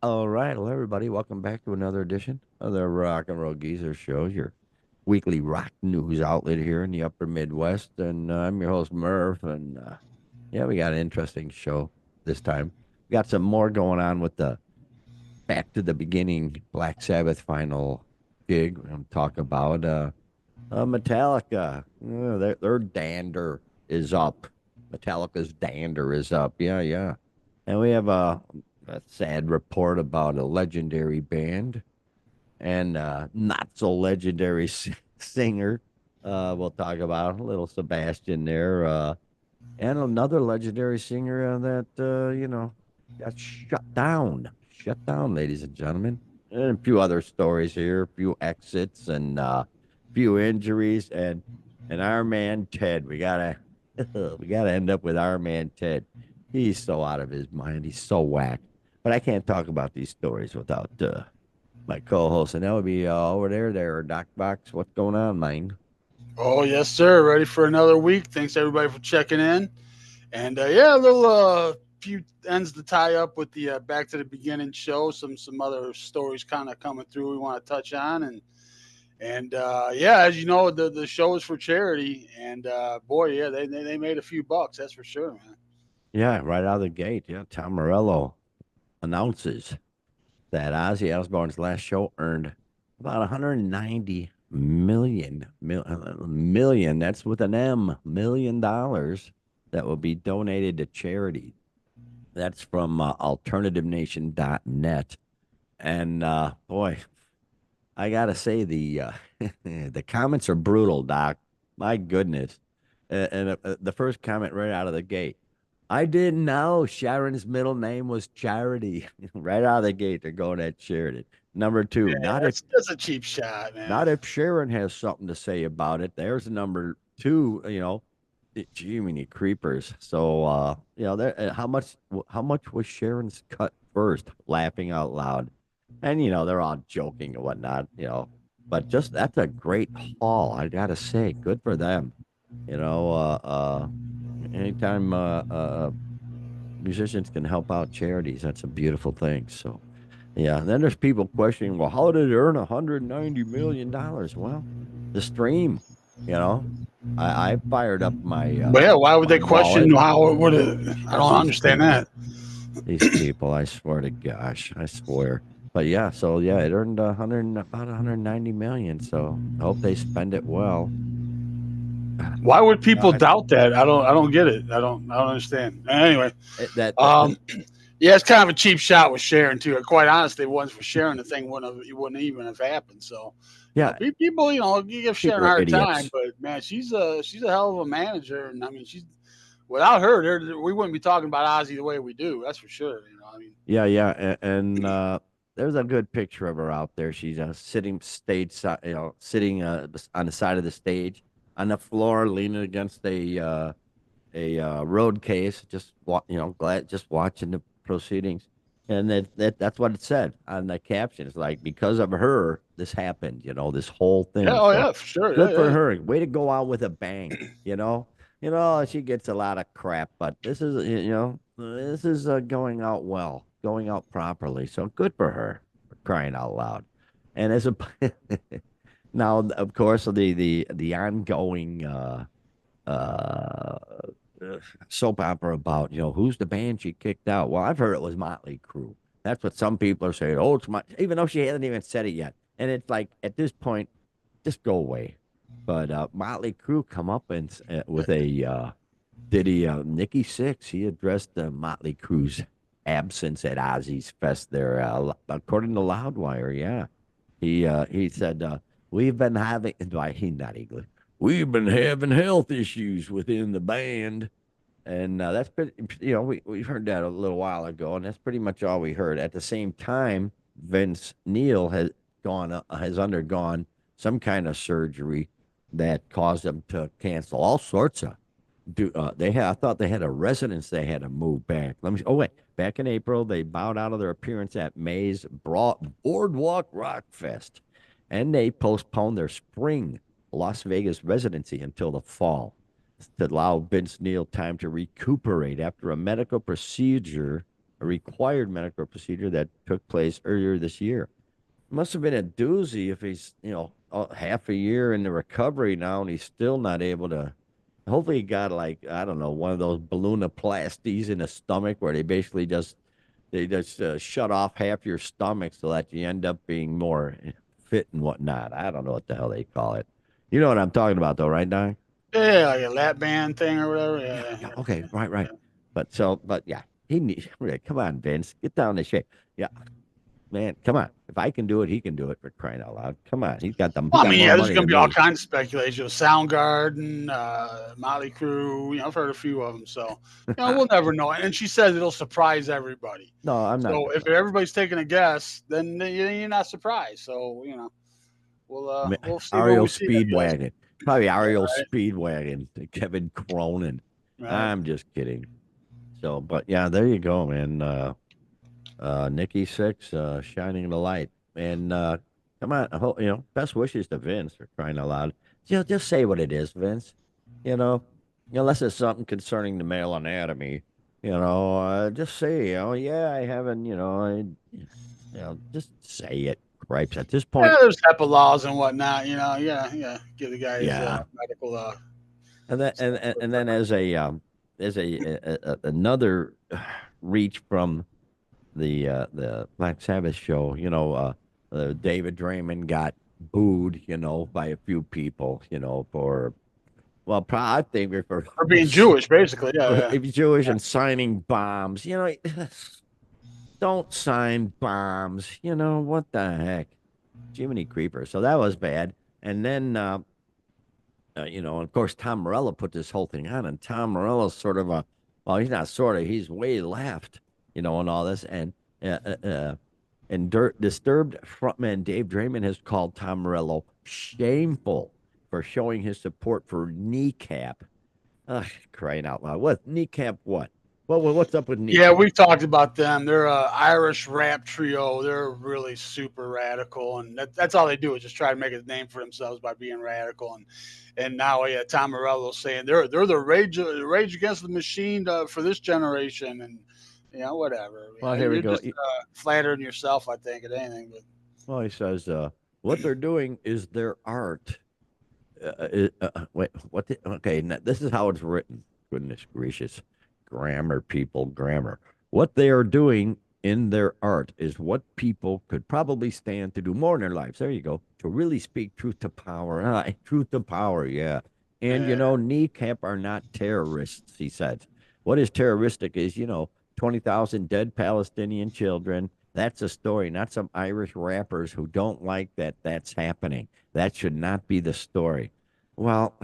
All right, well, everybody, welcome back to another edition of the Rock and Roll Geezer Show, your weekly rock news outlet here in the Upper Midwest. And I'm your host Murph, and yeah, we got an interesting show this time. We got some more going on with the Back to the Beginning Black Sabbath final gig. We're going to talk about Metallica. Their dander is up. Metallica's dander is up. Yeah, yeah. And we have a sad report about a legendary band and not so legendary singer. We'll talk about a little Sebastian there, and another legendary singer that got shut down, ladies and gentlemen, and a few other stories here, a few exits and few injuries, and our man Ted. We gotta we gotta end up with our man Ted. He's so out of his mind. He's so whack. But I can't talk about these stories without my co-host, and that would be over there, Doc Box. What's going on, man? Oh, yes, sir. Ready for another week. Thanks, everybody, for checking in. And yeah, a little few ends to tie up with the Back to the Beginning show. Some other stories kind of coming through we want to touch on. And yeah, as you know, the show is for charity. And boy, yeah, they made a few bucks. That's for sure, man. Yeah, right out of the gate. Yeah, Tom Morello announces that Ozzy Osbourne's last show earned about 190 million. That's with an M, $1 million that will be donated to charity. That's from alternativenation.net. And boy, I gotta say the the comments are brutal, Doc. My goodness. And the first comment right out of the gate. I didn't know Sharon's middle name was Charity. Right out of the gate, they're going at Sheridan. Number two, Yeah, that's a cheap shot, man. not if Sharon has something to say about it. There's number two. Jiminy creepers. So how much was Sharon's cut first? Laughing out loud, and they're all joking and whatnot. But just that's a great haul. I gotta say, good for them. You know, anytime musicians can help out charities, that's a beautiful thing. So, yeah. And then there's people questioning, well, how did it earn $190 million? Well, the stream, you know, I fired up But yeah, why would my they wallet question how it would have? I because don't understand that. these people, I swear to gosh, I swear. But yeah, so yeah, it earned about 190 million. So I hope they spend it well. Why would people God, doubt that? I don't get it. I don't understand. Anyway, that um, yeah, it's kind of a cheap shot with Sharon too. Quite honestly, if it wasn't for Sharon, the thing wouldn't even have happened. So, yeah, people, you give Sharon people a are hard time, idiots. but man, she's a hell of a manager, and I mean, she's without her, we wouldn't be talking about Ozzy the way we do. That's for sure. I mean, Yeah, yeah, and there's a good picture of her out there. She's sitting stage side, sitting on the side of the stage on the floor, leaning against a road case, just glad just watching the proceedings. And that's what it said on the caption. It's like because of her, this happened. This whole yeah, thing. oh So yeah, for sure, good yeah, for yeah. her. Way to go out with a bang. You know. She gets a lot of crap, but this is going out well, going out properly. So good for her, for crying out loud. And as a now, of course, the ongoing uh, soap opera about who's the band she kicked out. Well, I've heard it was Motley Crue. That's what some people are saying. Oh, it's my, even though she hasn't even said it yet. And it's like at this point, just go away. But Motley Crue come up with a did he Nikki Six? He addressed Motley Crue's absence at Ozzy's Fest there, according to Loudwire. Yeah, he said we've been having. Why he not English? We've been having health issues within the band, and that's pretty. We heard that a little while ago, and that's pretty much all we heard. At the same time, Vince Neil has undergone some kind of surgery that caused him to cancel all sorts of I thought they had a residence they had to move back. Wait, back in April they bowed out of their appearance at May's Boardwalk Rock Fest, and they postponed their spring Las Vegas residency until the fall to allow Vince Neil time to recuperate after a medical procedure a required medical procedure that took place earlier this year. Must have been a doozy if he's, half a year in the recovery now and he's still not able to. Hopefully, he got like, I don't know, one of those balloonoplasties in the stomach where they just shut off half your stomach so that you end up being more fit and whatnot. I don't know what the hell they call it. You know what I'm talking about, though, right, Doc? Yeah, like a lap band thing or whatever. Yeah, Yeah, yeah. yeah, Okay, right, right. yeah. But yeah, he needs. Come on, Vince, get down to shape. Yeah, man, come on. If I can do it, he can do it. For crying out loud, come on. He Well, I got mean, more yeah, there's money going to than be all me. kinds of speculation. Soundgarden, Motley Crue. I've heard a few of them. So, we'll never know. And she says it'll surprise everybody. No, I'm not So if surprised. everybody's taking a guess, then you're not surprised. So, we'll see where Ariel we see, I guess. Speedwagon, probably Yeah, Ariel right, Speedwagon, Kevin Cronin. right. I'm just kidding. So, but yeah, there you go, man. Nikki Six, shining the light, and come on, best wishes to Vince for crying out loud. Just say what it is, Vince. You know, unless it's something concerning the male anatomy. Just say, yeah, I haven't. Just say it. Gripes at this Yeah, point. there's HEPA laws and whatnot. Yeah, yeah. Give the guy his Yeah, medical and then and stuff. and and then as another reach from the Black Sabbath show, David Draymond got booed, by a few people, for I think for For being Jewish, basically. for Yeah, if you're Jewish and signing bombs, don't sign bombs. What the heck, Jiminy Creeper. So that was bad, and then. Of course, Tom Morello put this whole thing on, and Tom Morello's sort of he's not sort of, he's way left, and all this. And Disturbed frontman Dave Draymond has called Tom Morello shameful for showing his support for Kneecap. Ugh, crying out loud. What? Kneecap what? What's up with yeah. Kneecap? We've talked about them. They're a Irish rap trio. They're really super radical, and that's all they do is just try to make a name for themselves by being radical. And now, yeah, Tom Morello's saying they're the rage against the machine for this generation, and whatever. Well, here we You're go. just flattering yourself, I think, at anything. But Well, he says, what they're doing is their art. Wait, what? Okay, now, this is how it's written. Goodness gracious, grammar, people, grammar. What they are doing in their art is what people could probably stand to do more in their lives. There you go. To really speak truth to power. Truth to power, yeah. And kneecap are not terrorists. He said. What is terroristic is 20,000 dead Palestinian children. That's a story, not some Irish rappers who don't like that. That's happening. That should not be the story. Well,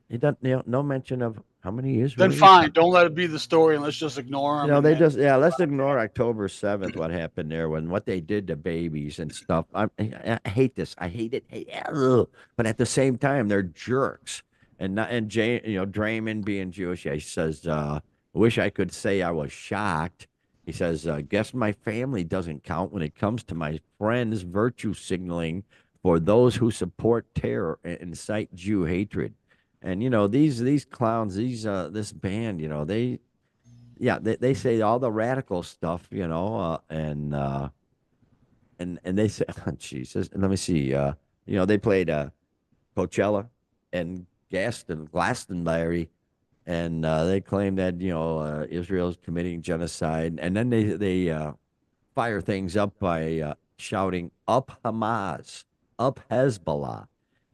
it doesn't. No mention of how many then Israelis. fine, don't let it be the story, and let's just ignore them. They And just, yeah. Let's ignore October 7th. What happened there when what they did to babies and stuff. I hate this. I hate it. Ugh. But at the same time, they're jerks. And not and Jay, Draymond being Jewish, yeah, he says, "Wish I could say I was shocked." He says, "Guess my family doesn't count when it comes to my friends' virtue signaling for those who support terror and incite Jew hatred." And these clowns, this band, they say all the radical stuff, and they say, oh, Jesus, and let me see, they played Coachella and Glastonbury, and they claim that Israel's committing genocide, and then they fire things up by shouting "Up Hamas," "Up Hezbollah,"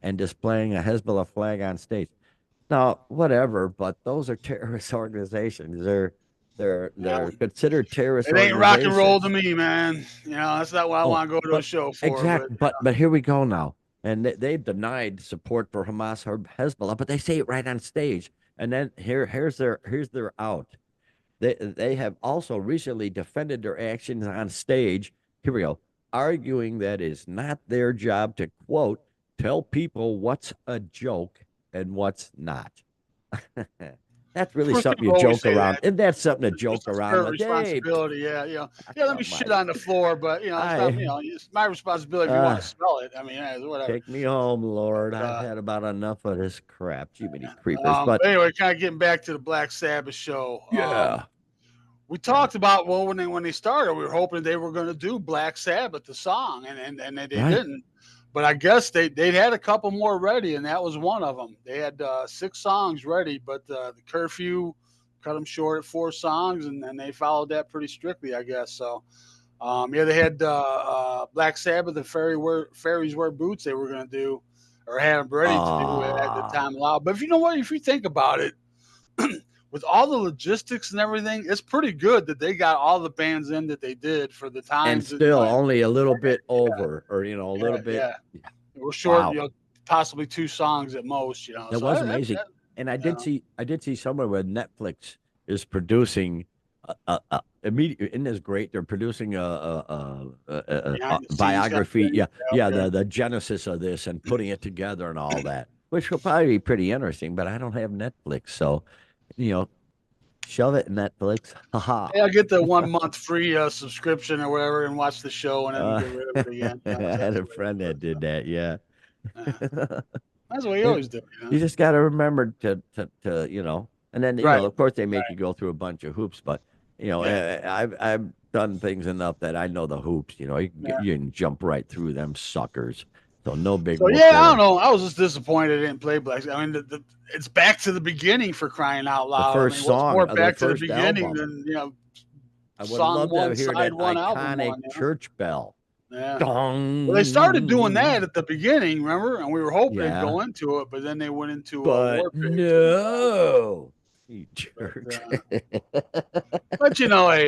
and displaying a Hezbollah flag on stage. Now, whatever, but those are terrorist organizations. They're considered terrorist it ain't rock and roll to organizations. me, man. That's not what I Oh, want to go to a but show for. But exact. But here we go now, and they've denied support for Hamas or Hezbollah, but they say it right on stage. And then here's their out. They have also recently defended their actions on stage. Here we go, arguing that it's not their job to quote tell people what's a joke and what's not. That's of really course, something people you always joke say around. that. And that's something to It's just joke a around spirit of with. Hey, responsibility. Yeah. Let me shit almighty. on the floor, but it's not. I It's my responsibility if you want uh to smell it. I mean, whatever. take me home, Lord. But, I've had about enough of this crap. Jiminy creepers. But but anyway, kind of getting back to the Black Sabbath show. yeah. we You know, talked about, well, when they started, we were hoping they were going to do Black Sabbath, the song, and they right? didn't. But I guess they'd had a couple more ready, and that was one of them. They had 6 songs ready, but the curfew cut them short at 4 songs, and they followed that pretty strictly, I guess. So, yeah, they had Black Sabbath and Fairies Wear Boots they were going to do, or had them ready to do at the Ah, time allowed. But if you know what, if you think about it, with all the logistics and everything, it's pretty good that they got all the bands in that they did for the and times. still And only a little bit over, or a little yeah, bit. yeah, we're short, Wow, possibly 2 songs at most, that So was amazing. And you know, I did see somewhere where Netflix is producing immediate. Isn't this great? They're producing a behind the scenes kind of biography. thing. Yeah, Yeah, yeah, okay. the genesis of this and putting it together and all that, which will probably be pretty interesting. But I don't have Netflix, so you know, shove it Netflix. Haha. Hey, I'll get the 1 month free subscription or whatever and watch the show and then Uh, get rid of it again. I So had that's a the way it friend that works. did that. Yeah. Yeah. That's what you It- always do. you just got to remember to and then Right, of course they make you right. go through a bunch of hoops, but Yeah, I've done things enough that I know the hoops. yeah. You can jump right through them suckers, so no big So whoop yeah, I don't there. know. I was just disappointed I didn't play Black. I mean, it's back to the beginning for crying out The loud. I first mean, what's song more of their back to the first beginning album, than I would song love to one, hear side that one, album iconic one? church bell. Yeah. Well, they started doing that Dong. at the beginning, remember? And we were hoping it'd Yeah, go into it, but then they went into but War Pigs. And, no, you but, jerk. hey,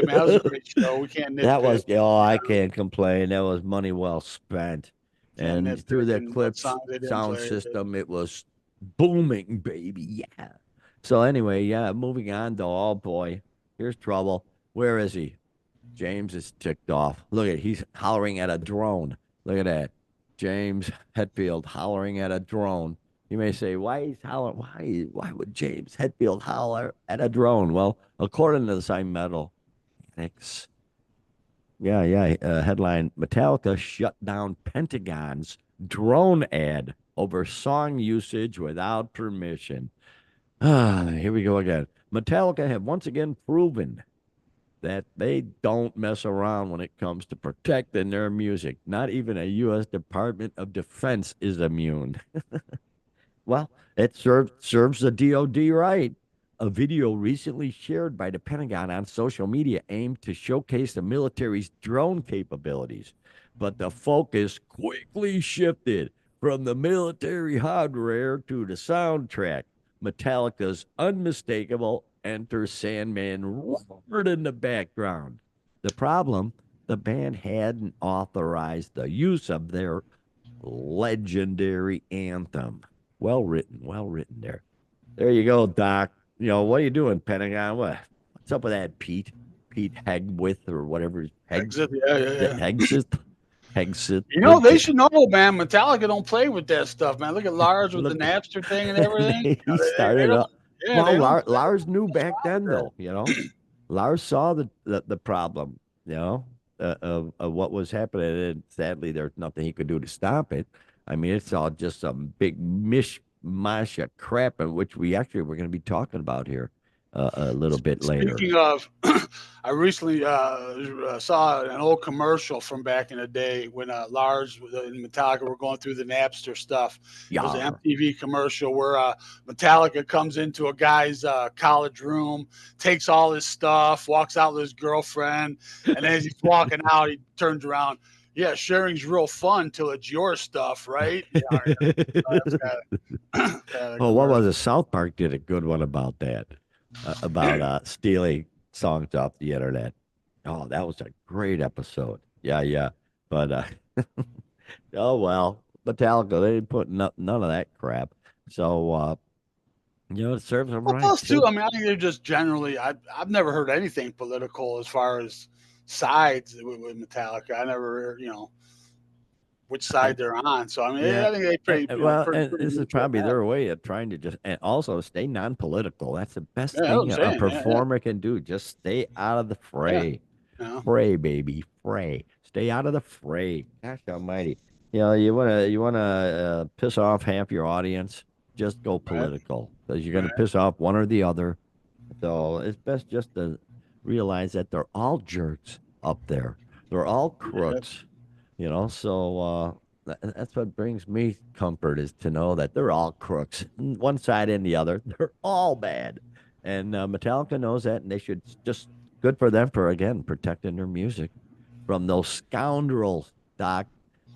man, it was a great show. We can't That nitpick. was, oh, I can't complain. That was money well spent. Can't And through nitpick the and what Eclipse songs they didn't sound play. system, it was booming, baby. Yeah. So anyway, yeah, moving on though. Oh boy, here's trouble. Where is he? James is ticked off. Look at he's hollering at a drone. Look at that. James Hetfield hollering at a drone. You may say, why he's hollering? Why would James Hetfield holler at a drone? Well, according to the same metal, thanks. Yeah, yeah. Headline: Metallica shut down Pentagon's drone ad over song usage without permission. Ah, here we go again. Metallica have once again proven that they don't mess around when it comes to protecting their music. Not even a U.S. Department of Defense is immune. Well, it serves the DoD right. A video recently shared by the Pentagon on social media aimed to showcase the military's drone capabilities, but the focus quickly shifted from the military hardware to the soundtrack. Metallica's unmistakable Enter Sandman roared in the background. The problem, the band hadn't authorized the use of their legendary anthem. Well written there. There you go, Doc. What are you doing, Pentagon? What's up with that, Pete? Pete Hegwith or whatever. Exit. Yeah, yeah, yeah. Hegseth? Hegseth. They should know, man. Metallica don't play with that stuff, man. Look at Lars with the Look, Napster thing and everything. he They started don't. up. Yeah, Well, they don't. Lars knew Mess back around then, with though. Lars saw the problem, of what was happening. And sadly, there's nothing he could do to stop it. I mean, it's all just some big mishmash of crap, in which we actually we're going to be talking about here a little bit later. Speaking of, I recently saw an old commercial from back in the day when Lars and Metallica were going through the Napster stuff. It was an Yar. MTV commercial where Metallica comes into a guy's college room, takes all his stuff, walks out with his girlfriend, and as he's walking out, he turns around. Yeah, sharing's real fun till it's your stuff, right? Yeah, that's kind of Oh, what commercial. was it? South Park did a good one about that, about stealing songs off the internet. Oh, that was a great episode. Yeah, yeah. But oh well, Metallica they didn't put none of that crap. So it serves them Well, right plus too, too. I mean, I think they're just generally. I've never heard anything political as far as sides with Metallica. I never, which I side they're on. So I mean, Yeah. I think they pretty, Well, pretty, and pretty this is neutral probably in that. their way of trying to just and also stay non-political. That's the best Yeah, that's what thing I'm a saying. Yeah, yeah, performer can do. Just stay out of the yeah. fray. You know, Fray, baby, fray. Stay out of the fray. Gosh almighty. You wanna piss off half your audience, just go right, political because you're gonna right. piss off one or the other. So it's best just to realize that they're all jerks up there. They're all Yeah. crooks, So that's what brings me comfort is to know that they're all crooks, one side and the other. They're all bad, and Metallica knows that, and they should just good for them for again protecting their music from those scoundrels, Doc,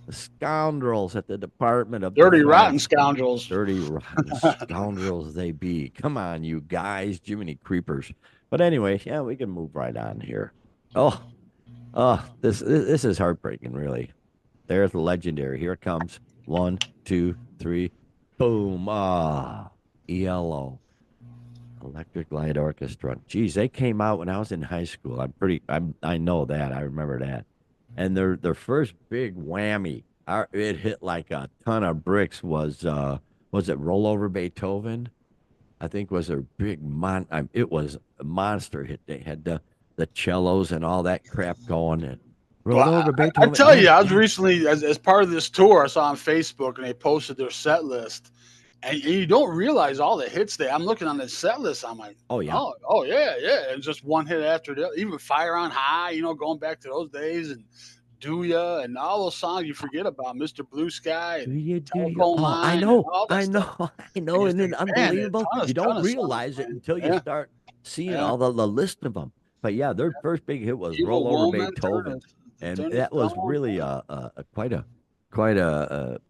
the scoundrels at the Department of Dirty, rotten Defense. scoundrels. Dirty, rotten scoundrels they be. Come on, you guys, Jiminy Creepers. But anyway, yeah, we can move right on here. Oh, this is heartbreaking, really. There's the legendary. Here it comes. One, two, three, boom. ELO, Electric Light Orchestra. Geez, they came out when I was in high school. I know that. I remember that. And their first big whammy, it hit like a ton of bricks. Was it Roll Over Beethoven? I think was their big it was a monster hit. They had the cellos and all that crap going and Well, Roll Over I Beethoven. tell Yeah, you, I was yeah. recently as part of this tour. I saw on Facebook, and they posted their set list, and you don't realize all the hits they. I'm looking on the set list. I'm like, Oh yeah. oh yeah, yeah. And just one hit after the other. Even Fire on High, going back to those days, and Do Ya, and all those songs you forget about, Mr. Blue Sky Do and you do you? Telephone Oh, I Line, and know, all that I stuff. know, I And know. you Isn't it think, man, a unbelievable? You ton don't of songs, realize it man. until you Yeah, start seeing yeah. all the list of them. But yeah, their first big hit was Evil "Roll Over Woman, Beethoven," and turn the that was stone. really a quite a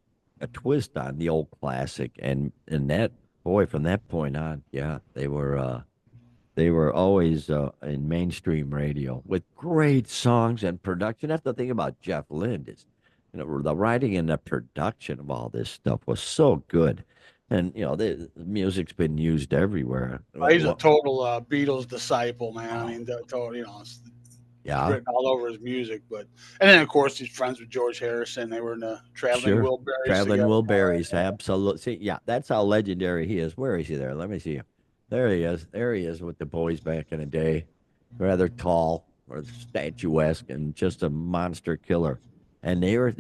twist on the old classic. And that boy, from that point on, yeah, they were always in mainstream radio with great songs and production. That's the thing about Jeff Lynne is, the writing and the production of all this stuff was so good, and the music's been used everywhere. He's a total Beatles disciple, man. I Oh, mean, total, it's yeah, written all over his music. But and then of course he's friends with George Harrison. They were in the Traveling sure. Wilburys Traveling together. Wilburys, absolutely. See, yeah, that's how legendary he is. Where is he there? Let me see him. There he is. There he is with the boys back in the day. Rather tall or statuesque and just a monster killer. And they were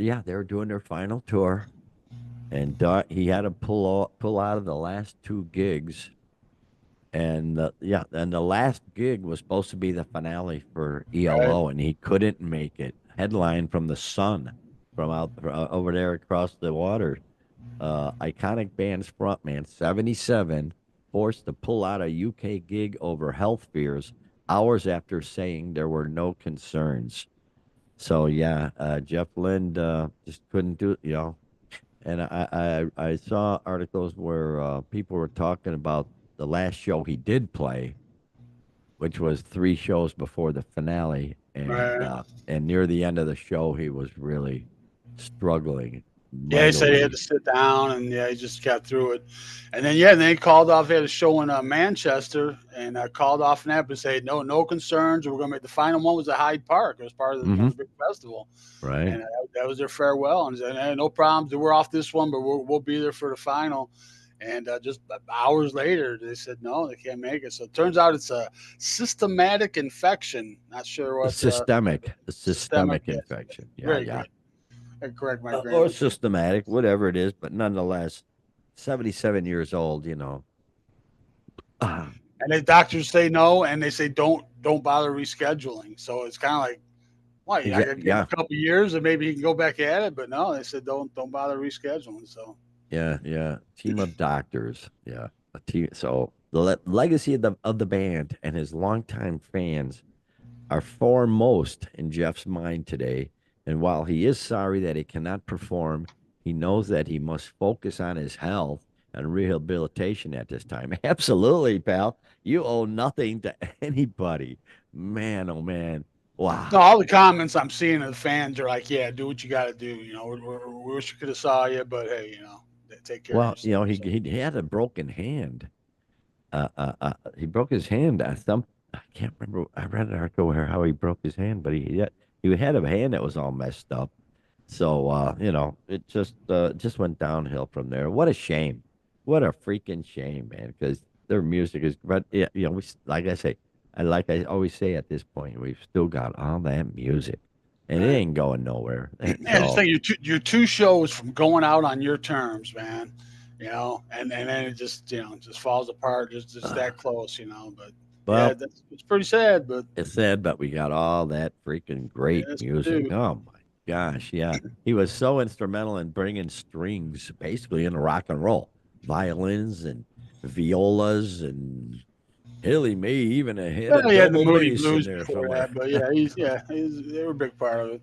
doing their final tour. And he had to pull out of the last two gigs. And and the last gig was supposed to be the finale for Right? ELO, and he couldn't make it. Headline from the Sun, from over there across the water. Iconic band's frontman, 77, forced to pull out a UK gig over health fears hours after saying there were no concerns. So yeah, Jeff Lynne just couldn't do it. And I saw articles where people were talking about the last show he did play, which was three shows before the finale, Right. and near the end of the show, he was really struggling Yeah, he said he had to mightily. sit down, and yeah, he just got through it. And then and then he called off. He had a show in Manchester, and called off an app and said no concerns. We're going to make the final one was at Hyde Park. It was part of Hmm. the big festival, Right? and that was their farewell. And he said, hey, no problems. We're off this one, but we'll be there for the final. And just hours later, they said no, they can't make it. So it turns out it's a systematic infection. Not sure what systemic. Systemic Yes, infection. Yeah, very yeah. good. I correct my Or grammar. systematic, whatever it is, but nonetheless, 77 years old, Ah, And the doctors say no, and they say don't bother rescheduling. So it's kind of like, why? I could give him Yeah, a couple years, and maybe he can go back at it. But no, they said don't bother rescheduling. So yeah, yeah. Team of doctors. Yeah. A team. So the legacy of the band and his longtime fans are foremost in Jeff's mind today. And while he is sorry that he cannot perform, he knows that he must focus on his health and rehabilitation at this time. Absolutely, pal. You owe nothing to anybody. Man, oh man. no, Wow. all the comments I'm seeing of the fans are like, yeah, do what you got to do. We wish we could have saw you, but hey, take care of Well, yourself. he So he had a broken hand. He broke his hand. I can't remember. I read an article where how he broke his hand, but he had a hand that was all messed up. So it just went downhill from there. What a shame! What a freaking shame, man. Because their music is, but yeah, like I say, I always say at this point, we've still got all that music, and it right. ain't going nowhere. I just So think you're two shows from going out on your terms, man. And then it just just falls apart, just uh, that close, but. Yeah, Well, it's pretty sad, but it's sad, but we got all that freaking great yes, we music. do. Oh my gosh, yeah. He was so instrumental in bringing strings basically into rock and roll, violins and violas, and hell, he may even have had a Well, he had the double Moody bass in Blues there before somewhere. that, but they were a big part of it.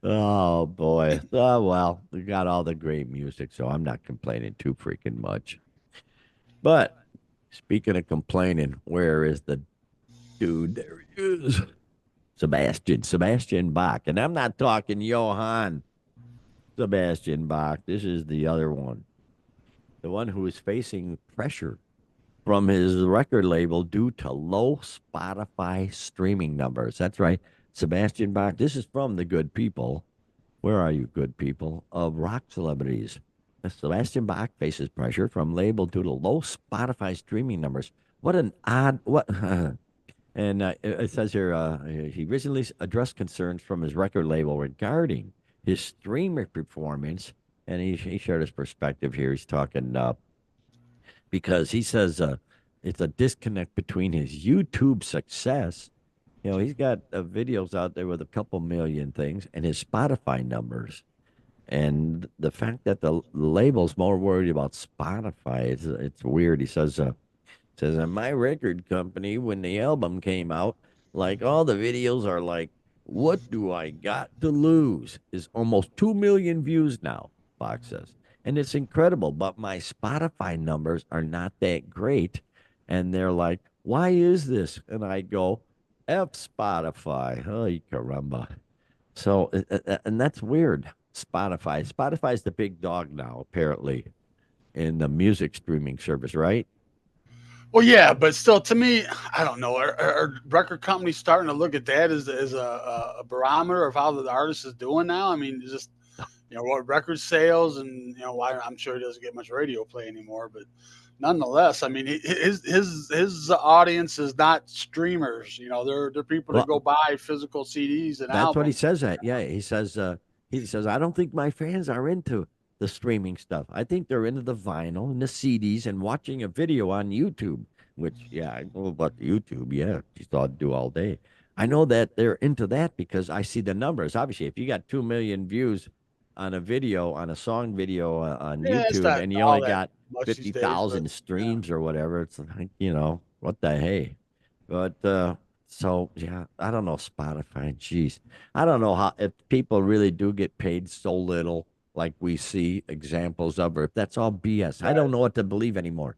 Oh boy. Oh well, we got all the great music, so I'm not complaining too freaking much. But speaking of complaining, where is the dude? There he is. Sebastian Bach. And I'm not talking Johann Sebastian Bach. This is the other one. The one who is facing pressure from his record label due to low Spotify streaming numbers. That's right. Sebastian Bach. This is from the good people. Where are you, good people? Of rock celebrities. Sebastian Bach faces pressure from label due to low Spotify streaming numbers. What an odd what And it says here he recently addressed concerns from his record label regarding his streamer performance, and he shared his perspective here. He's talking because he says it's a disconnect between his YouTube success. You know, he's got videos out there with a couple million things, and his Spotify numbers, and the fact that the label's more worried about Spotify. It's weird. He says, on my record company, when the album came out, like all the videos are like, what do I got to lose? Is almost 2 million views now, Fox says. And it's incredible, but my Spotify numbers are not that great. And they're like, why is this? And I go, F Spotify. Oh, caramba. So, and that's weird. Spotify's the big dog now, apparently, in the music streaming service, right? Well, yeah, but still, to me, I don't know. Are record companies starting to look at that as a barometer of how the artist is doing now? I mean, just what record sales, and why I'm sure he doesn't get much radio play anymore, but nonetheless, I mean, his audience is not streamers. They're people that go Well, buy physical CDs and that's what he albums. says. That yeah, he says I don't think my fans are into the streaming stuff. I think they're into the vinyl and the CDs and watching a video on YouTube. Which yeah, I know about YouTube. Yeah, just thought I'd do all day. I know that they're into that because I see the numbers. Obviously, if you got 2 million views on a video on a song video on Yeah, it's YouTube not and you all only that got much these fifty days, but thousand yeah. streams or whatever, it's like what the hey. But so yeah, I don't know Spotify. Jeez, I don't know how if people really do get paid so little, like we see examples of, or if that's all BS. I don't Right. know what to believe anymore.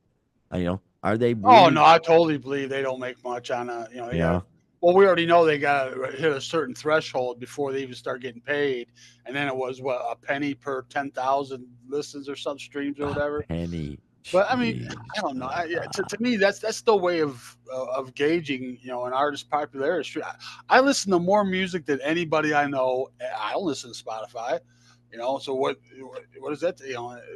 Are they Oh no, really? I totally believe they don't make much on a. They got. Yeah, Well, we already know they got to hit a certain threshold before they even start getting paid, and then it was what, a penny per 10,000 listens or some streams or a whatever. penny. But I mean, I Jeez. don't know. Yeah, to me, that's the way of gauging an artist's popularity. I listen to more music than anybody I know. I don't listen to Spotify. So what is that?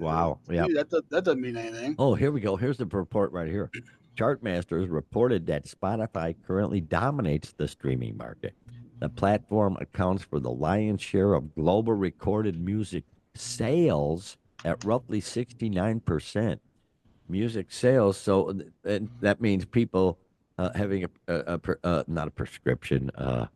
Wow. To Yeah. me, that doesn't mean anything. Oh, here we go. Here's the report right here. Chartmasters reported that Spotify currently dominates the streaming market. The platform accounts for the lion's share of global recorded music sales at roughly 69%. Music sales. So and that means people having not a prescription, to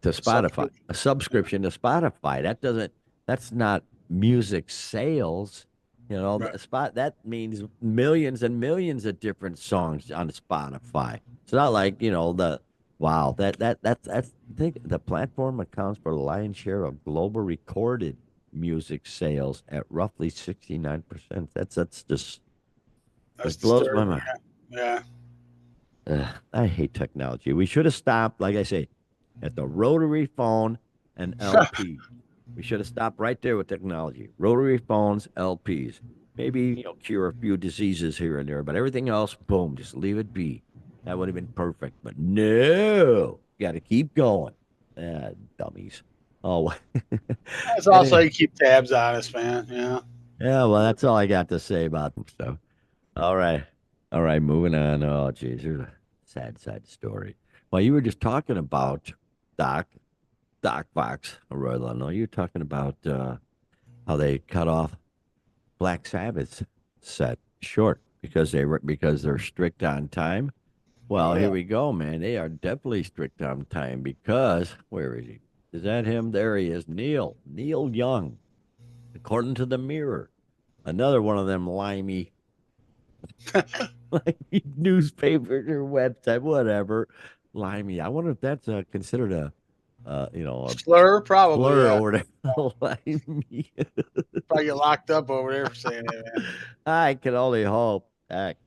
Spotify, Subscription. a Yeah. subscription to Spotify. That's not music sales. Right. The spot that means millions and millions of different songs on Spotify. It's not like, the wow, that's I think the platform accounts for the lion's share of global recorded music sales at roughly 69%. That's just That's it blows my disturbing. mind. Yeah. I hate technology. We should have stopped, like I say, at the rotary phone and LP. We should have stopped right there with technology. Rotary phones, LPs. Maybe, cure a few diseases here and there, but everything else, boom, just leave it be. That would have been perfect. But no, got to keep going. Dummies. Oh, That's also anyway. you keep tabs on us, man. Yeah. Yeah, well, that's all I got to say about them stuff. All right. All right, moving on. Oh, geez, here's a sad story. Well, you were just talking about Doc, Doc Fox, Roy Leno. You were talking about how they cut off Black Sabbath's set short because they're strict on time. Oh Well, here yeah. we go, man. They are definitely strict on time because where is he? Is that him? There he is. Neil Young, according to the Mirror. Another one of them limey, limey newspapers or website, whatever. Limey. I wonder if that's considered a Slur, probably. slur Yeah. over there. Limey. Probably get locked up over there for saying that, man. I can only hope. Heck.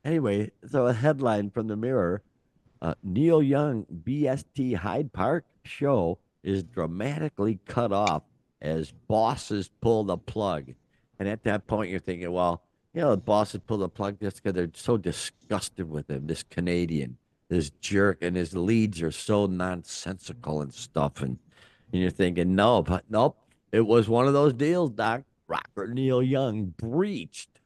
Anyway, so a headline from the Mirror. Neil Young BST Hyde Park show is dramatically cut off as bosses pull the plug. And at that point, you're thinking, well, the bosses pull the plug just because they're so disgusted with him, this Canadian, this jerk, and his leads are so nonsensical and stuff. And you're thinking, no, but nope. It was one of those deals, Doc. Rocker Neil Young breached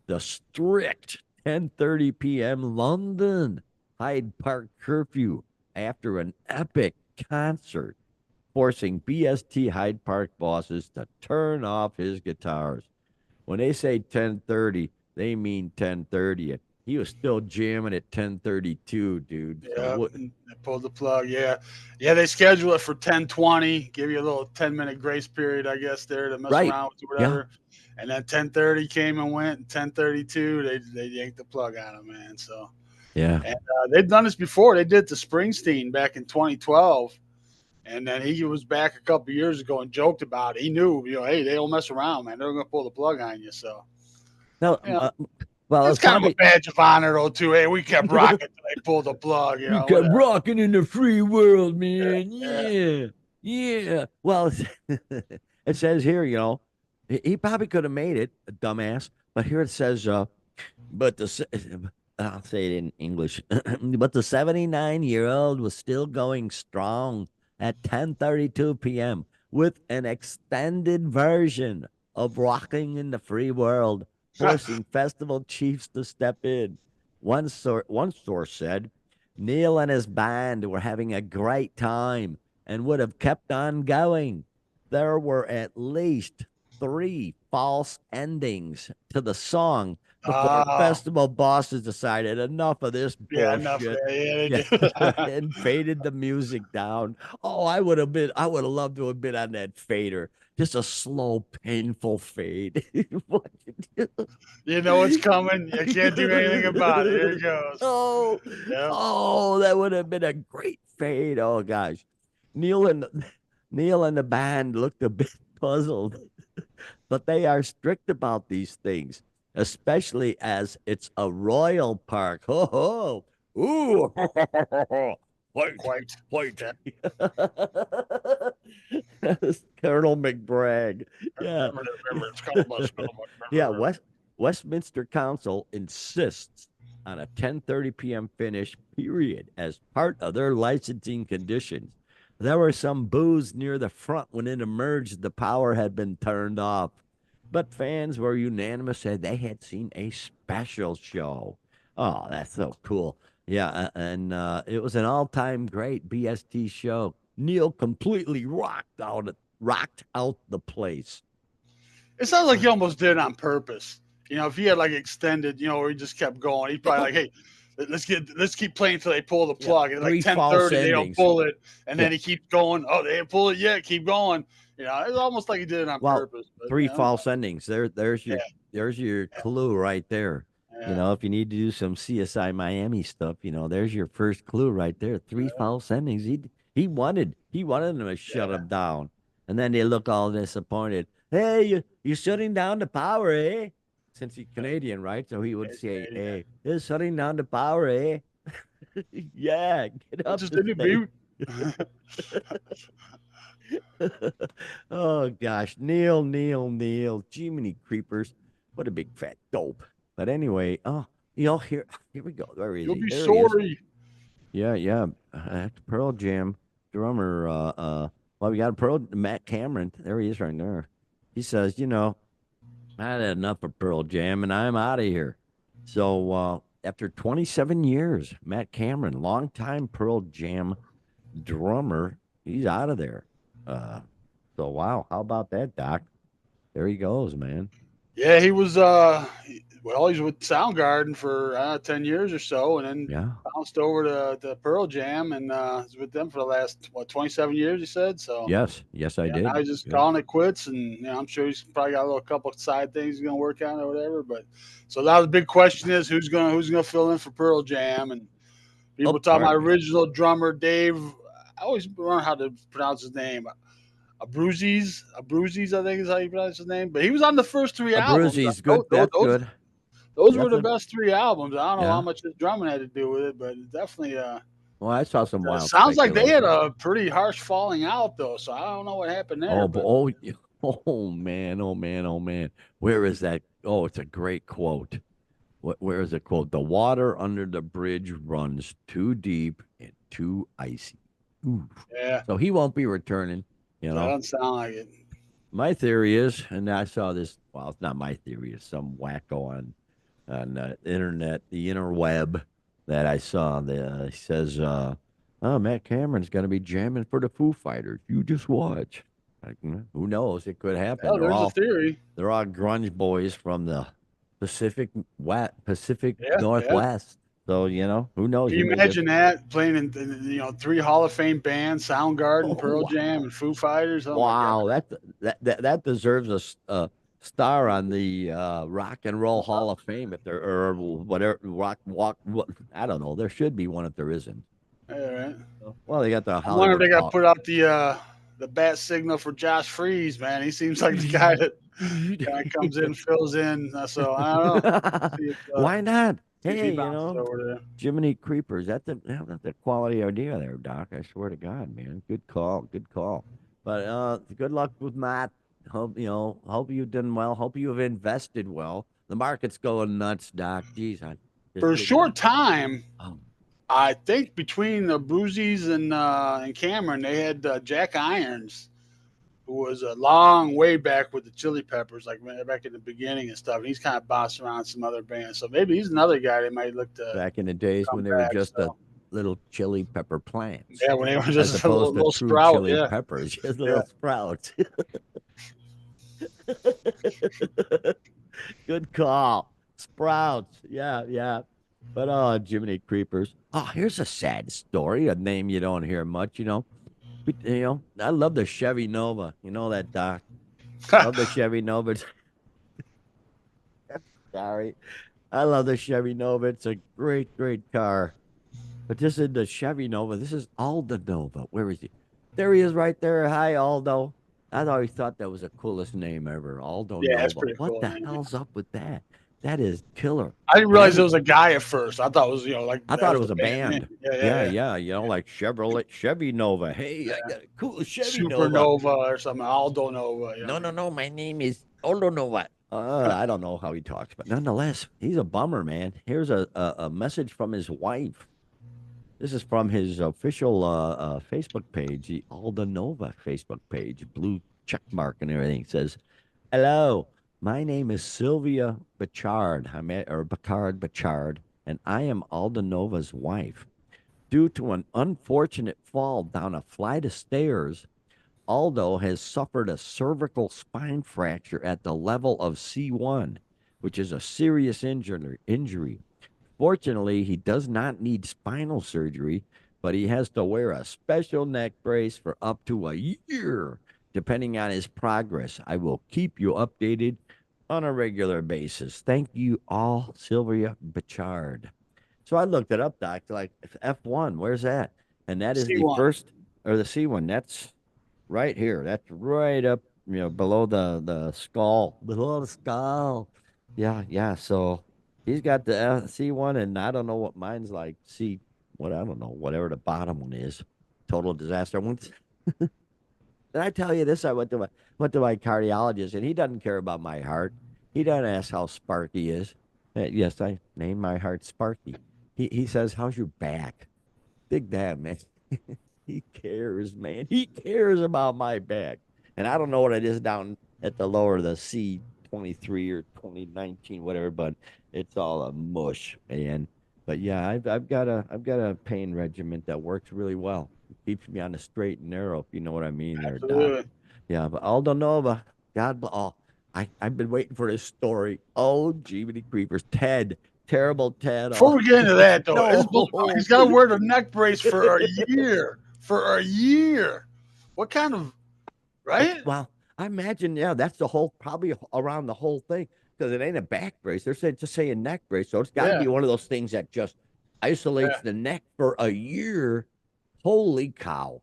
the strict 10:30 p.m. London Hyde Park curfew after an epic concert, forcing BST Hyde Park bosses to turn off his guitars. When they say 10:30, they mean 10:30. He was still jamming at 10:32, dude. So Yeah, what? they pulled the plug. Yeah, yeah. They schedule it for 10:20. Give you a little 10-minute grace period, I guess, there to mess Right? around with or Yeah, whatever. And then 10:30 came and went. And 10:32, they yanked the plug on him, man. So, yeah. and they've done this before. They did it to Springsteen back in 2012, and then he was back a couple years ago and joked about it. He knew, hey, they don't mess around, man. They're gonna pull the plug on you. So, No, you know, well, it's it's kind of a probably badge of honor, though, too. Hey, we kept rocking till they pulled the plug. we kept Whatever. rocking in the free world, Yeah, man. yeah. Yeah, yeah. Well, it says here, he probably could have made it, a dumbass. But here it says, but I'll say it in English. But the 79-year-old was still going strong at 10:32 p.m. with an extended version of "Rocking in the Free World," forcing festival chiefs to step in. One source said Neil and his band were having a great time and would have kept on going. There were at least three false endings to the song before Oh, festival bosses decided enough of this yeah, enough of bullshit. that. Yeah, they Yeah, do. and faded the music down. Oh, I would have loved to have been on that fader. Just a slow, painful fade. What you You know what's coming. You can't do anything about it. Here do? it goes. Oh, Yep. oh, that would have been a great fade. Oh gosh. Neil and Neil and the band looked a bit puzzled, but they are strict about these things, especially as it's a royal park. Ho ho. Ooh. White. Quite. White. Yeah. Colonel McBragg. Yeah. Remember, scuttlebutt, Yeah, scuttlebutt. Westminster Council insists on a 10:30 p.m. finish period as part of their licensing conditions. There was some booze near the front when it emerged the power had been turned off, but fans were unanimous said they had seen a special show. Oh, that's so cool. Yeah, and it was an all-time great BST show. Neil completely rocked out the place. It sounds like he almost did it on purpose. If he had like extended, where he just kept going, he'd probably like, hey, let's keep playing until they pull the Yeah, plug. And like three ten false thirty, they don't endings. pull it, and Yeah. then he keeps going. Oh, they didn't pull it yet. Keep going. It's almost like he did it on Well, purpose. But three false endings. yeah, There's your yeah, clue right there. yeah. If you need to do some CSI Miami stuff, there's your first clue right there. Three false endings. He wanted them to shut Yeah. him down, and then they look all disappointed. Hey, you shutting down the power, eh? Since he's Canadian, right? So he would It's say, Canadian. "Hey, you're shutting down the power, eh?" Yeah, get It's up just the a new stage. view. Oh gosh, Neil, Jiminy creepers, what a big fat dope. But anyway, here we go. Where is You'll he? be There he is. sorry. Yeah, yeah. Pearl Jam drummer. Well, we got Matt Cameron. There he is, right there. He says, I had enough of Pearl Jam, and I'm out of here. So after 27 years, Matt Cameron, longtime Pearl Jam drummer, he's out of there. Uh, wow, how about that, Doc? There he goes, man. Yeah, he was. well, he's with Soundgarden for 10 years or so, and then Yeah. bounced over to Pearl Jam, and he's with them for the last 27 years. He said so. Yes. Yes, I Yeah, now did. he's just Good. calling it quits, and I'm sure he's probably got a little couple side things he's gonna work on or whatever. But so now the big question is who's gonna fill in for Pearl Jam, and Oh, people talking about Bartman. original drummer Dave. I always learn how to pronounce his name. Abruzzi's, I think is how you pronounce his name. But he was on the first three albums. Abruzzi's good. That's Those good. those were That's the a best three albums. I don't know how yeah. much his drumming had to do with it, but definitely. Well, I saw But some wild sounds like they had speculation. a pretty harsh falling out though. So I don't know what happened there, Oh, but but oh man, oh man, oh man. Where is that? Oh, it's a great quote. Where is the quote? The water under the bridge runs too deep and too icy. Ooh. yeah, So he won't be returning. You that know, doesn't sound like it. my theory is, and I saw this. Well, it's not my theory. It's some wacko on the internet, the interweb that I saw. That says, "Oh, Matt Cameron's going to be jamming for the Foo Fighters. You just watch." Like, who knows? It could happen. Oh, there's a theory. They're all grunge boys from the Pacific Yeah, yeah. Northwest. So who knows? Can He you may just imagine that playing in three Hall of Fame bands, Soundgarden, oh Pearl Jam, wow, and Foo Fighters? Oh my God! wow, that deserves a star on the Rock and Roll Hall of Fame if there or whatever rock walk. I don't know. There should be one if there isn't. All right. Well, they got the I wonder if Hollywood they got to Hall. put out the bat signal for Josh Freeze. Man, he seems like the guy that kind of comes in, fills in. So I don't know. See if uh, Why not? see if he Hey, bounces over there. Jiminy Creepers. That's a quality idea there, Doc. I swear to God, man. Good call. Good call. But good luck with Matt. Hope you've done well. Hope you have invested well. The market's going nuts, Doc. Geez, I For just a didn't. short time, Oh, I think between the Bruzies and Cameron, they had Jack Irons, who was a long way back with the Chili Peppers, like back in the beginning and stuff. And he's kind of bounced around some other bands, so maybe he's another guy they might look to back in the days when come they were back. just a So little chili pepper plants, yeah, when they were as just a opposed to little true sprout, chili yeah, peppers, just yeah. little sprouts. Good call. Sprouts. Yeah, yeah. But Jiminy Creepers. Oh, here's a sad story, a name you don't hear much, I love the Chevy Nova. You know that, Doc. Love the Chevy Nova. Sorry. I love the Chevy Nova. It's a great, great car. But this is the Chevy Nova. This is Aldo Nova. Where is he? There he is right there. Hi, Aldo. I always thought that was the coolest name ever. Aldo Yeah, it's Nova. pretty What cool, the man. hell's up with that? That is killer. I didn't And realize it every was a guy at first. I thought it was like I that thought it was the was a band name. band. Yeah, yeah, Yeah, yeah. yeah. Like Chevrolet Chevy Nova. Hey, I Yeah. got a cool Chevy Nova. Supernova or something. Aldo Nova. No, no, no. My name is Aldo Nova. I don't know how he talks, but nonetheless, he's a bummer, man. Here's a message from his wife. This is from his official Facebook page, the Alda Nova Facebook page, blue check mark and everything. It says, "Hello, my name is Sylvia Bachard, or Bachard, and I am Alda Nova's wife. Due to an unfortunate fall down a flight of stairs, Aldo has suffered a cervical spine fracture at the level of C1, which is a serious injury. Fortunately, he does not need spinal surgery, but he has to wear a special neck brace for up to a year, depending on his progress. I will keep you updated on a regular basis. Thank you all, Sylvia Bachard." So I looked it up, Doc, like F1, where's that? And that is the C1. first, or the C1. That's right here. That's right up, below the skull, below the skull. Yeah, yeah. So he's got the C1, and I don't know what mine's like. What I don't know, whatever the bottom one is. Total disaster. Once did I tell you this? I went to my cardiologist, and he doesn't care about my heart. He doesn't ask how Sparky is. Yes, I named my heart Sparky. He says, "How's your back?" Big damn man. He cares, man. He cares about my back. And I don't know what it is down at the lower, the C23 or 2019, whatever, but it's all a mush, man. But yeah, I've got a pain regimen that works really well. It keeps me on the straight and narrow, if you know what I mean there, Doc. Absolutely. Yeah, but Aldo Nova, God bless. Oh, I've been waiting for this story. Oh, Jiminy Creepers. Ted. Terrible Ted. Before Oh, we get into that, though, no. he's got to wear the neck brace for a year. For a year. What kind of right? Well, I imagine, yeah, that's the whole, probably around the whole thing, because it ain't a back brace. They're saying, just saying neck brace. So it's got to Yeah, be one of those things that just isolates yeah. the neck for a year. Holy cow.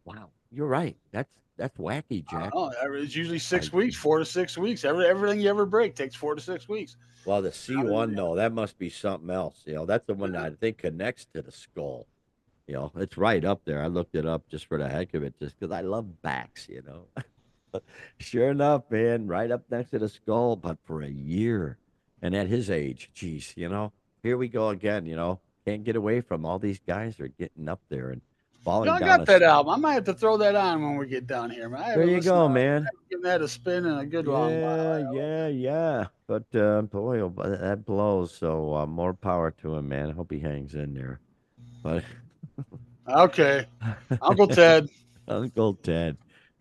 Wow. You're right. That's wacky, Jack. Oh, it's usually I 6 weeks, 4 to 6 weeks. Everything you ever break takes 4 to 6 weeks. Well, the C1 though, that must be something else. That's the one Yeah. that I think connects to the skull. It's right up there. I looked it up just for the heck of it, just because I love backs. Sure enough, man, right up next to the skull, but for a year. And at his age, geez, here we go again, can't get away from all these guys are getting up there and You know, falling I down got a. that album. I might have to throw that on when we get down here, man. I There haven't you listened to go, man. given that a spin in a good long Yeah, while. yeah, yeah. But boy, that blows. So more power to him, man. I hope he hangs in there. But Okay, Uncle Ted. Uncle Ted,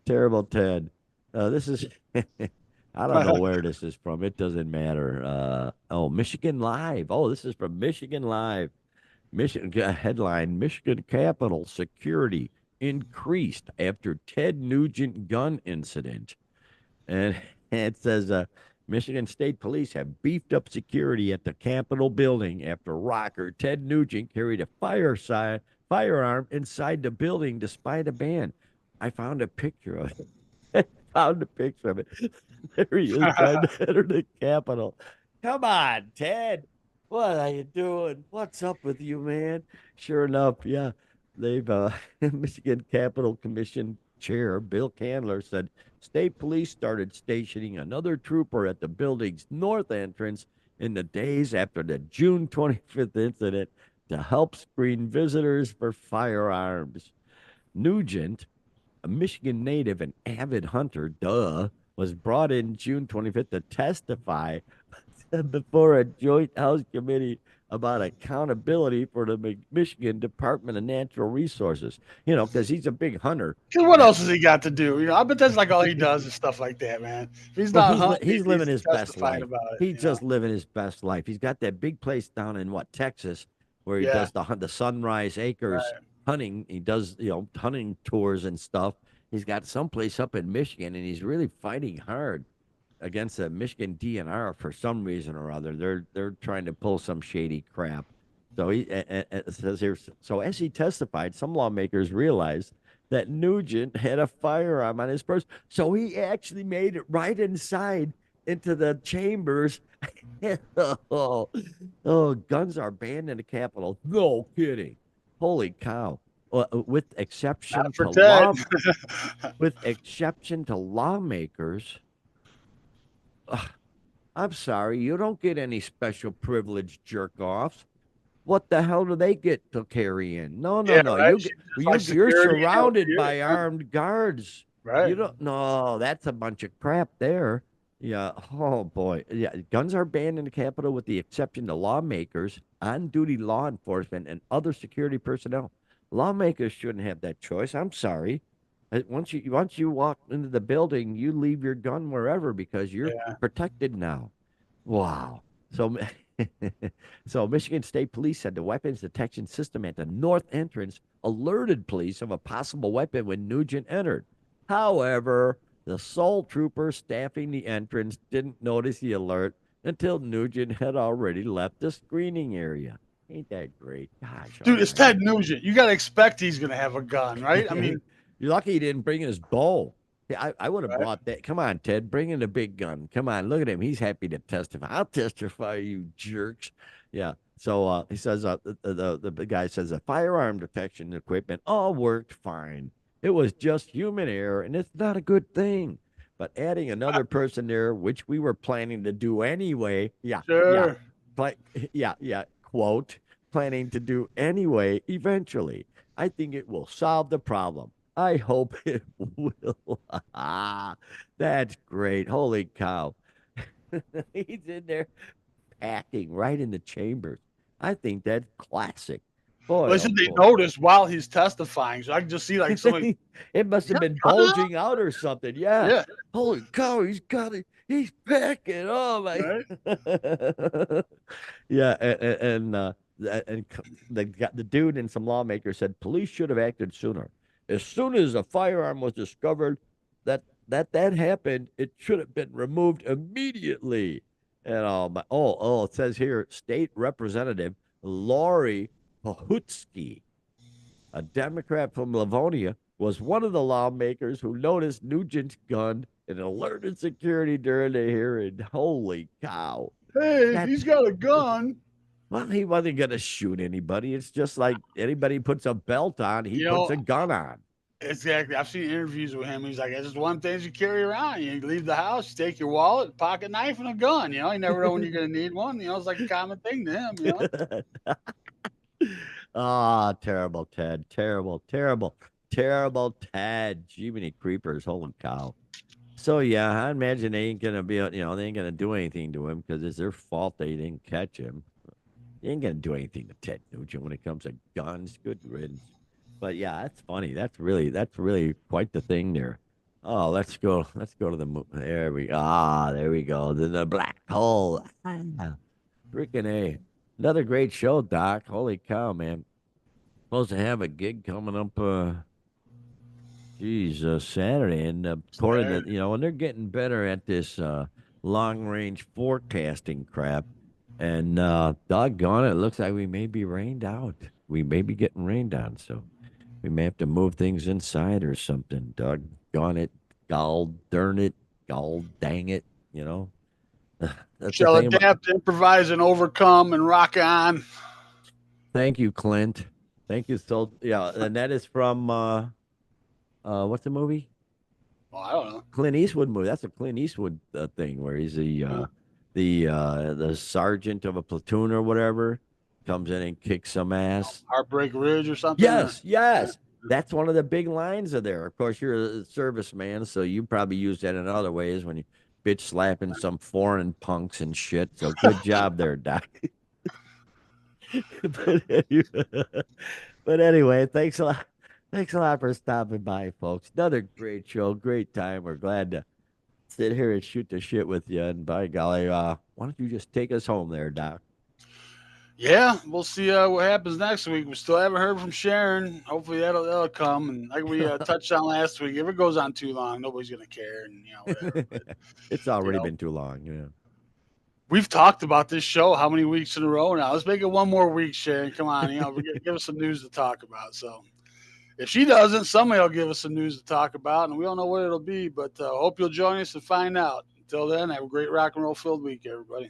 terrible Ted. This is I don't know where this is from. It doesn't matter. Oh, Michigan Live. Oh, this is from Michigan Live. Michigan headline: Michigan Capitol security increased after Ted Nugent gun incident. And it says Michigan State Police have beefed up security at the Capitol building after rocker Ted Nugent carried a firearm inside the building despite a ban. I found a picture of it. Found a picture of it. There he is trying to enter the Capitol. Come on, Ted. What are you doing? What's up with you, man? Sure enough, yeah. They've Michigan Capitol Commission Chair Bill Candler said state police started stationing another trooper at the building's north entrance in the days after the June 25th incident to help screen visitors for firearms. Nugent, a Michigan native and avid hunter, was brought in June 25th to testify before a joint House committee about accountability for the Michigan Department of Natural Resources. Because he's a big hunter. 'Cause what And else has he got to do? I bet that's like all he does is stuff like that, man. If he's well, not hunting, he's he's living his best testifying life. about it. He's just living his best life. He's got that big place down in what, Texas, where he Yeah, does the Sunrise Acres right. hunting. He does hunting tours and stuff. He's got someplace up in Michigan, and he's really fighting hard against the Michigan DNR for some reason or other. They're trying to pull some shady crap. So it says here. So as he testified, some lawmakers realized that Nugent had a firearm on his person. So he actually made it right inside into the chambers. oh, guns are banned in the Capitol. No kidding. Holy cow. With exception Not for to Ted. lawmakers, I'm sorry, you don't get any special privilege jerk offs. What the hell do they get to carry in? No, no, Yeah, no. right. You She's get just like you're security over surrounded here. by Yeah, armed guards. You right. don't no, that's a bunch of crap there. Yeah. Oh boy. Yeah. Guns are banned in the Capitol with the exception to lawmakers, on duty law enforcement, and other security personnel. Lawmakers shouldn't have that choice. I'm sorry. Once you walk into the building, you leave your gun wherever because you're Yeah. protected now. Wow. So, so Michigan State Police said the weapons detection system at the north entrance alerted police of a possible weapon when Nugent entered. However, the sole trooper staffing the entrance didn't notice the alert until Nugent had already left the screening area. Ain't that great? Gosh Dude, it's almighty. Ted Nugent. You got to expect he's going to have a gun, right? I mean, You're lucky he didn't bring his bow. Yeah, I would have right? brought that. Come on, Ted, bring in the big gun. Come on, look at him. He's happy to testify. I'll testify, you jerks. Yeah. So he says the guy says the firearm detection equipment all worked fine. It was just human error, and it's not a good thing. But adding another person there, which we were planning to do anyway. Yeah, yeah, Sure. but yeah, yeah. Quote, planning to do anyway. Eventually, I think it will solve the problem. I hope it will. That's great. Holy cow. He's in there packing right in the chambers. I think that's classic. Well, Boy, they oh said they boy. noticed while he's testifying, so I can just see like somebody. It must You have got been a gun out? bulging out or something. Yeah. Yeah, Holy cow, he's got it. He's packing. Oh my. right. Yeah, and the dude and some lawmakers said police should have acted sooner. As soon as a firearm was discovered, that happened, it should have been removed immediately. And it says here, State Representative Lori Pahutsky, a Democrat from Livonia, was one of the lawmakers who noticed Nugent's gun and alerted security during the hearing. Holy cow. Hey, he's That's got a gun. well, he wasn't going to shoot anybody. It's just like anybody puts a belt on, he You puts know, a gun on. exactly. I've seen interviews with him. He's like, "It's just one thing you carry around. You leave the house, you take your wallet, pocket knife, and a gun. You never know when you're going to need one. It's like a common thing to him. Ah, terrible, Ted. Terrible, terrible, terrible, Ted. Jiminy creepers. Holy cow. So, yeah, I imagine they ain't going to they ain't going to do anything to him because it's their fault they didn't catch him. You ain't gonna do anything to Ted Nugent when it comes to guns. Good riddance. But yeah, that's funny. That's really quite the thing there. Oh, let's go. Let's go to the there we go. The black hole. Ah, freaking A. Another great show, Doc. Holy cow, man. Supposed to have a gig coming up Saturday. And according to and they're getting better at this long range forecasting crap. And doggone it, looks like we may be rained out. We may be getting rained on, so we may have to move things inside or something. Doggone it, gall darn it, gall dang it. You know, that's the Shall thing about. adapt, improvise, and overcome, and rock on. Thank you, Clint. Thank you. So yeah, and that is from what's the movie? Well, I don't know. Clint Eastwood movie. That's a Clint Eastwood thing where he's the sergeant of a platoon or whatever comes in and kicks some ass. Heartbreak Ridge or something. Yes, yes. That's one of the big lines of there. Of course, you're a serviceman, so you probably use that in other ways when you bitch slapping some foreign punks and shit. So good job there, Doc. but, anyway, but anyway, thanks a lot. Thanks a lot for stopping by, folks. Another great show, great time. We're glad to sit here and shoot the shit with you. And by golly, why don't you just take us home there, Doc? Yeah, we'll see what happens next week. We still haven't heard from Sharon. Hopefully that'll come. And like we touched on last week, if it goes on too long, nobody's gonna care, and whatever. But It's you already know, been too long. Yeah. we've talked about this show how many weeks in a row now? Let's make it one more week, Sharon. Come on, give us some news to talk about. So if she doesn't, somebody will give us some news to talk about, and we don't know what it'll be. But hope you'll join us and find out. Until then, have a great rock and roll filled week, everybody.